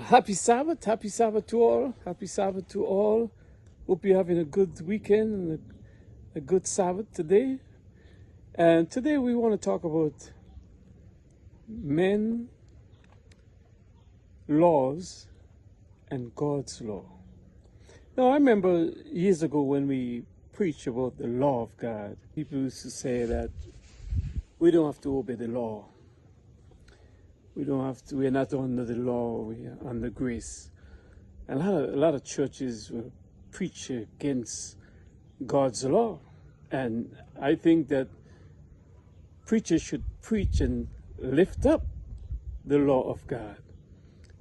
Happy Sabbath. Happy Sabbath to all. Happy Sabbath to all. Hope you're having a good weekend and a good Sabbath today. And today we want to talk about men, laws, and God's law. Now, I remember years ago when we preached about the law of God, people used to say that we don't have to obey the law. We're not under the law, we are under grace. And a lot of churches will preach against God's law. And I think that preachers should preach and lift up the law of God.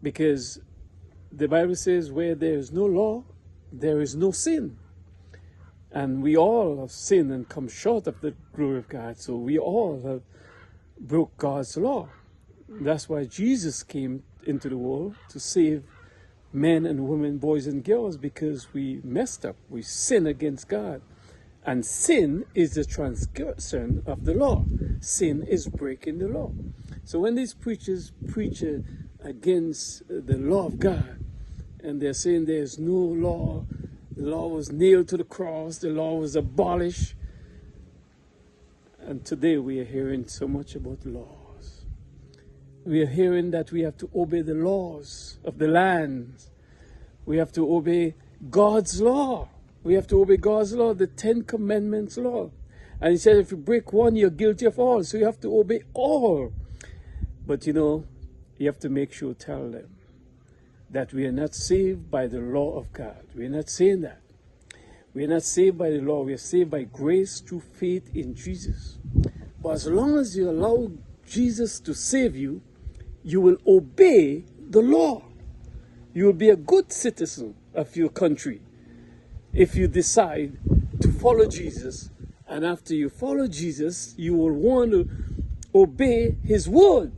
Because the Bible says where there is no law, there is no sin. And we all have sinned and come short of the glory of God. So we all have broke God's law. That's why Jesus came into the world to save men and women, boys and girls, because we messed up. We sinned against God. And sin is the transgression of the law. Sin is breaking the law. So when these preachers preach against the law of God, and they're saying there's no law, the law was nailed to the cross, the law was abolished. And today we are hearing so much about law. We are hearing that we have to obey the laws of the land. We have to obey God's law. We have to obey God's law, the 10 Commandments law. And he said if you break one, you're guilty of all. So you have to obey all. But you have to make sure, tell them that we are not saved by the law of God. We're not saying that. We are not saved by the law. We are saved by grace through faith in Jesus. But as long as you allow Jesus to save you, you will obey the law. You will be a good citizen of your country if you decide to follow Jesus. And after you follow Jesus, you will want to obey his word.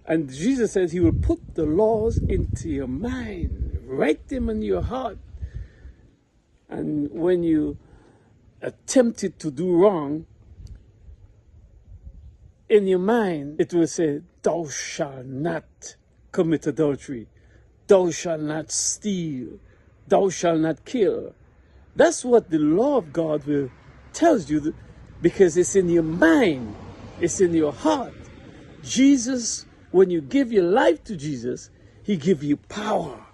And Jesus says he will put the laws into your mind, write them in your heart. And when you attempted to do wrong, in your mind, it will say, thou shalt not commit adultery. Thou shalt not steal. Thou shalt not kill. That's what the law of God will tells you, because it's in your mind. It's in your heart. Jesus, when you give your life to Jesus, he gives you power.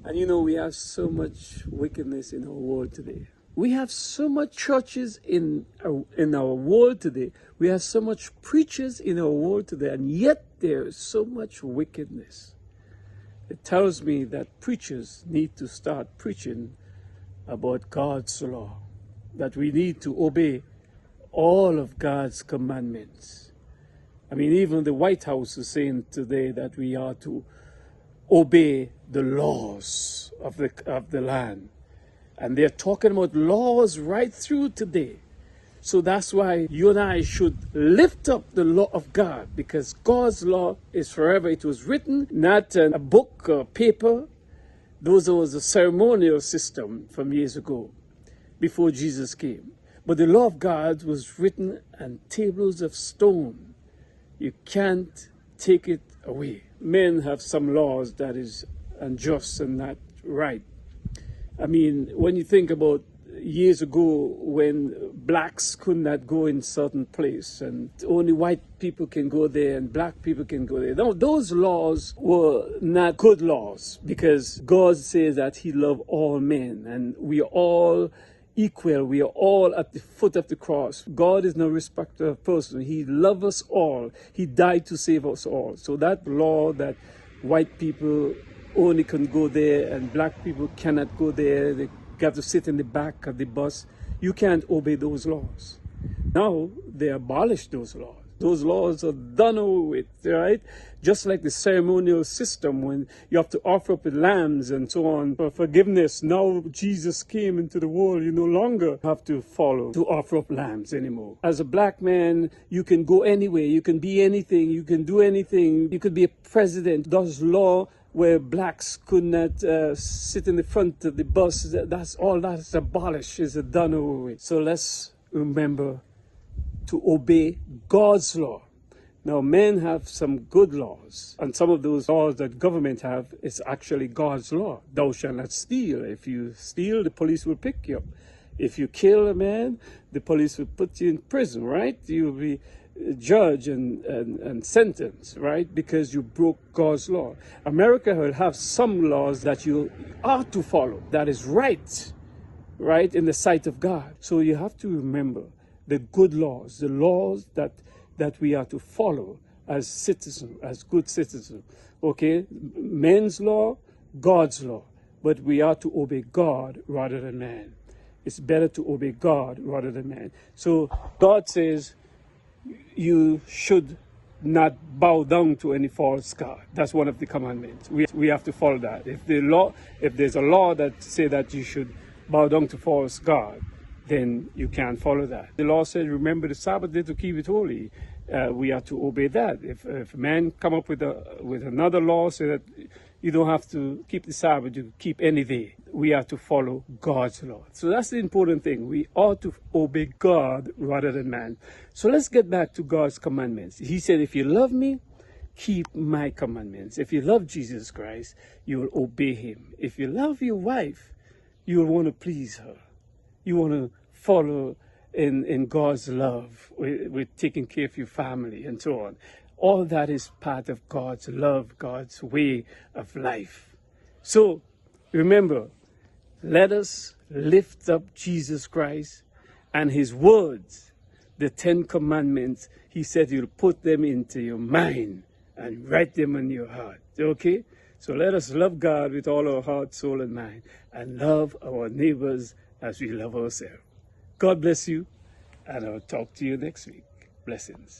And we have so much wickedness in our world today. We have so much churches in our world today. We have so much preachers in our world today, and yet there is so much wickedness. It tells me that preachers need to start preaching about God's law, that we need to obey all of God's commandments. I mean, even the White House is saying today that we are to obey the laws of the land. And they're talking about laws right through today. So that's why you and I should lift up the law of God, because God's law is forever. It was written, not a book or paper. Those was a ceremonial system from years ago, before Jesus came. But the law of God was written on tables of stone. You can't take it away. Men have some laws that is unjust and not right. I mean, when you think about years ago when blacks could not go in certain place and only white people can go there and black people can go there. No, those laws were not good laws, because God says that he loves all men and we are all equal. We are all at the foot of the cross. God is no respecter of person. He loves us all. He died to save us all. So that law that white people only can go there and black people cannot go there, they have to sit in the back of the bus, you can't obey those laws. Now they abolished those laws. Those laws are done away with, right? Just like the ceremonial system when you have to offer up lambs and so on for forgiveness. Now Jesus came into the world, you no longer have to follow to offer up lambs anymore. As a black man, you can go anywhere, you can be anything, you can do anything. You could be a president. Those law where blacks could not sit in the front of the bus, that's all that's abolished, is done away with. So let's remember to obey God's law. Now, men have some good laws, and some of those laws that government have is actually God's law. Thou shalt not steal. If you steal, the police will pick you up. If you kill a man, the police will put you in prison, right? You'll be judged and sentenced, right? Because you broke God's law. America will have some laws that you ought to follow. That is right, right, in the sight of God. So you have to remember the good laws, the laws that we are to follow as citizens, as good citizens. Okay? Men's law, God's law. But we are to obey God rather than man. It's better to obey God rather than man. So God says you should not bow down to any false god. That's one of the commandments. We have to follow that. If there's a law that say that you should bow down to false god, then you can't follow that. The law says, remember the Sabbath day to keep it holy. We are to obey that. If man come up with another law so that you don't have to keep the Sabbath, you keep any day. We are to follow God's law. So that's the important thing. We ought to obey God rather than man. So let's get back to God's commandments. He said, if you love me, keep my commandments. If you love Jesus Christ, you will obey him. If you love your wife, you will want to please her. You want to follow in God's love with taking care of your family and so on. All that is part of God's love, God's way of life. So remember, let us lift up Jesus Christ and his words, the 10 commandments. He said you'll put them into your mind and write them on your heart. Okay? So let us love God with all our heart, soul, and mind, and love our neighbors as we love ourselves. God bless you, and I'll talk to you next week. Blessings.